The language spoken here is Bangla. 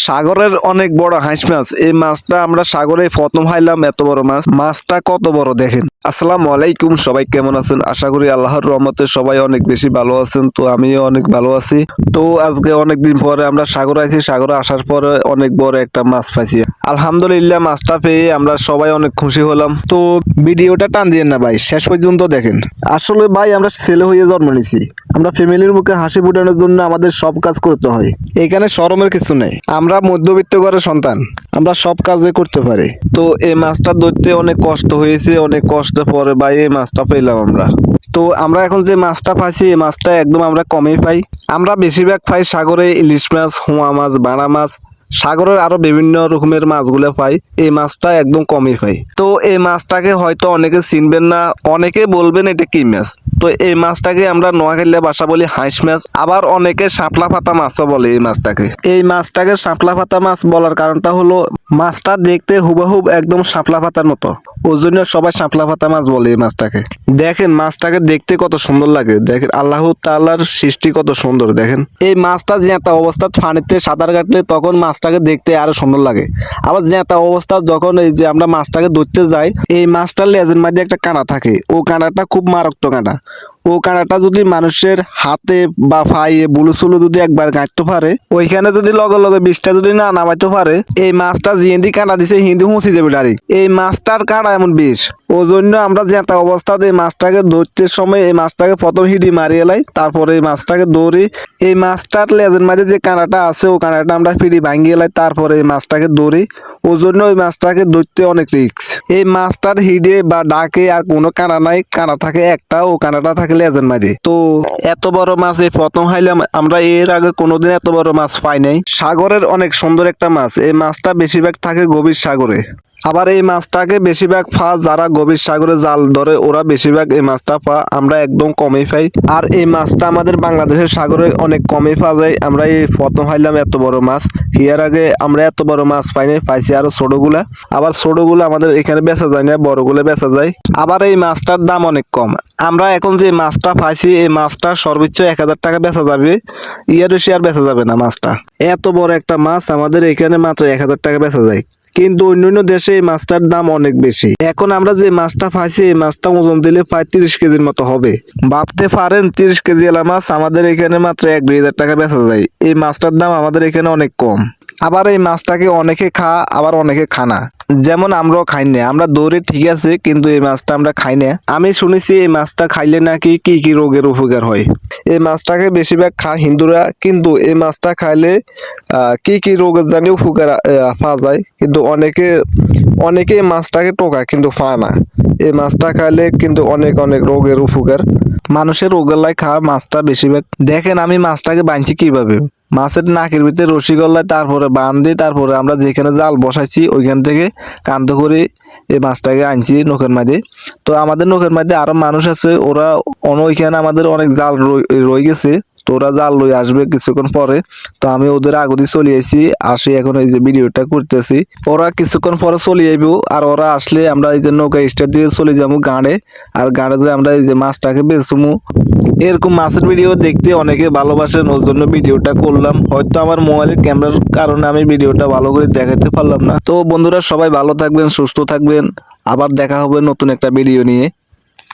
সাগরের অনেক বড় হাঁস মাছ। এই মাছটা আমরা সাগরে প্রথম খাইলাম। এত বড় মাছ, মাছটা কত বড় দেখেন। আসসালামু আলাইকুম, সবাই কেমন আছেন? আশা করি আল্লাহর রহমতে সবাই অনেক বেশি ভালো আছেন। তো আমিও অনেক ভালো আছি। তো আজকে অনেকদিন পরে আমরা সাগরে আছি। সাগরে আসার পরে অনেক বড় একটা মাছ পাইছি। আলহামদুলিল্লাহ, মাছটা পেয়ে আমরা সবাই অনেক খুশি হলাম। তো ভিডিওটা টান দিয়েন না ভাই, শেষ পর্যন্ত দেখেন। আসলে ভাই, আমরা ছেলে হয়ে জন্ম নিয়েছি। আমরা ফ্যামিলির মুখে হাসি ফোটানোর জন্য আমাদের সব কাজ করতে হয়। এখানে শরমের কিছু নেই। আমরা মধ্যবিত্ত ঘরের সন্তান, আমরা সব কাজে করতে পারি। তো এই মাছটা ধরতে অনেক কষ্ট হয়েছে। অনেক কষ্টের পরে ভাই এই মাছটা পেলাম আমরা। তো আমরা এখন যে মাছটা পাইছি, এই মাছটা একদম আমরা কমই পাই। আমরা বেশিরভাগ পাই সাগরে ইলিশ মাছ, হোয়া মাছ, বাড়া মাছ, সাগরের আরো বিভিন্ন রকমের মাছগুলো পাই। এই মাছটা একদম কমই পাই। তো এই মাছটাকে হয়তো অনেকে চিনবেন না, অনেকে বলবেন এটা কি মাছ। তো এই মাছটাকে আমরা নোয়াখালী ভাষা বলি হাঁস মাছ, আবার অনেকে শাপলা পাতা মাছও বলে এই মাছটাকে। এই মাছটাকে শাপলা পাতা মাছ বলার কারণটা হলো মাছটা দেখতে হুবহুব একদম শাপলা পাতার মতো, ওই জন্য সবাই শাপলা পাতা মাছ বলে এই মাছটাকে। দেখেন মাছটাকে দেখতে কত সুন্দর লাগে। দেখেন আল্লাহ তাআলার সৃষ্টি কত সুন্দর। দেখেন এই মাছটা জ্যাঁতা অবস্থা পানিতে সাঁতার কাটলে তখন মাছটাকে দেখতে আরো সুন্দর লাগে। আবার জ্যাঁতা অবস্থা যখন এই যে আমরা মাছটাকে ধরতে যাই, এই মাছটার লেজের মধ্যে একটা কাঁটা থাকে। ও কাঁটাটা খুব মারাত্মক কাঁটা। ও কাঁটাটা যদি মানুষের হাতে বা পায়ে বুলু চুলু যদি একবার কাটতে পারে, ওইখানে যদি লগে লগে বিষটা যদি না নামাইতে পারে, এই মাছটা জিন্দি কাঁটা দিছে হিন্দি হুঁচি দেবে ডাইরেক্ট। এই মাছটার কাঁটা এমন বিষ। ওই জন্য আমরা জ্যাঁতা অবস্থাতে এই মাছটাকে ধরতে সময় এই মাছটাকে প্রথম হিডি মারিয়ে লাই, তারপরে এই মাছটাকে দৌড়ি। এই মাছটার লেজের মাঝে যে কাঁটাটা আছে, ও কাঁটাটা আমরা ফিরি ভাঙিয়ে লাই, তারপরে এই মাছটাকে দৌড়ি। ওই জন্য ওই মাছটাকে ধরতে অনেক রিস্ক। এই মাছটার হিডে বা ডাকে আর কোনো কাঁটা নাই, কাঁটা থাকে একটা, ও কাঁটাটা থাকে লেজের মাঝে। তো এত বড় মাছ এই প্রথম খাইলাম আমরা। এর আগে কোনোদিন এত বড় মাছ পাই নাই। সাগরের অনেক সুন্দর একটা মাছ। এই মাছটা বেশিরভাগ থাকে গভীর সাগরে। আবার এই মাছটাকে বেশিরভাগ যারা গভীর সাগরে জাল ধরে, ওরা বেশিরভাগ এই মাছটা আমরা একদম কমই পাই। আর এই মাছটা আমাদের বাংলাদেশের সাগরে অনেক কমই পাওয়া যায়। আমরা এই প্রথম খাইলাম এত বড় মাছ। এর আগে আমরা এত বড় মাছ পাইনি, পাইছি আরো ছোটগুলা। আবার ছোটগুলো আমাদের এখানে বেচা যায় না, বড়গুলো বেচা যায়। আবার এই মাছটার দাম অনেক কম। আমরা এখন যে মাছটা পাইছি, এই মাছটা সর্বোচ্চ 1000 টাকা বেচা যাবে। ইয়ার বেশি আর বেচা যাবে না মাছটা। এত বড় একটা মাছ আমাদের এখানে মাত্র 1000 টাকা বেচা যায়, কিন্তু অন্যান্য দেশে এই মাছটার দাম অনেক বেশি। এখন আমরা যে মাছটা পাইছি, এই মাছটা ওজন দিলে প্রায় 30 কেজির মতো হবে। ভাবতে পারেন 30 কেজি এলা মাছ আমাদের এখানে মাত্র 1-2000 টাকা বেচা যায়। এই মাছটার দাম আমাদের এখানে অনেক কম। আবার এই মাছটাকে অনেকে আবার অনেকে খানা। যেমন আমরাও খাই না। আমরা দৌড়ে ঠিক আছে, কিন্তু এই মাছটা আমরা খাই না। আমি শুনেছি এই মাছটা খাইলে নাকি কি কি রোগের উপকার হয়। এই মাছটাকে বেশিরভাগ হিন্দুরা, কিন্তু এই মাছটা খাইলে কি কি রোগের জানি উপকার পাওয়া যায়। কিন্তু অনেকে এই মাছটাকে টোকায়, কিন্তু পায় না। এই মাছটা খাইলে কিন্তু অনেক অনেক রোগের উপকার। মানুষের রোগের লাই খাওয়া মাছটা বেশিরভাগ। দেখেন আমি মাছটাকে বাঁধছি কিভাবে। মাছের নাকের ভিতরে রশি গলায়, তারপরে বাঁধি, তারপরে আমরা যেখানে জাল বসাইছি ওইখান থেকে কান্ত করে এই মাছটাকে আনছি নৌকের মাঝে। তো আমাদের নৌকের মাঝে আরো মানুষ আছে, ওরা ওইখানে আমাদের অনেক জাল রয়ে গেছে। তো ওরা জাল লই আসবে কিছুক্ষণ পরে। তো আমি ওদের আগদি চলে আসি এখন এই যে ভিডিওটা করতেছি। ওরা কিছুক্ষণ পরে চলে যাইব। আর ওরা আসলে আমরা এই যে নৌকা স্টার দিয়ে চলে যাবো গাঁড়ে। আর গাঁড়ে যে আমরা এই যে মাছটাকে বেচবো। এরকম মাছের ভিডিও দেখতে অনেকে ভালোবাসেন, ওর জন্য ভিডিওটা করলাম। হয়তো আমার মোবাইলের ক্যামেরার কারণে আমি ভিডিওটা ভালো করে দেখাতে পারলাম না। তো বন্ধুরা, সবাই ভালো থাকবেন, সুস্থ থাকবেন। আবার দেখা হবে নতুন একটা ভিডিও নিয়ে।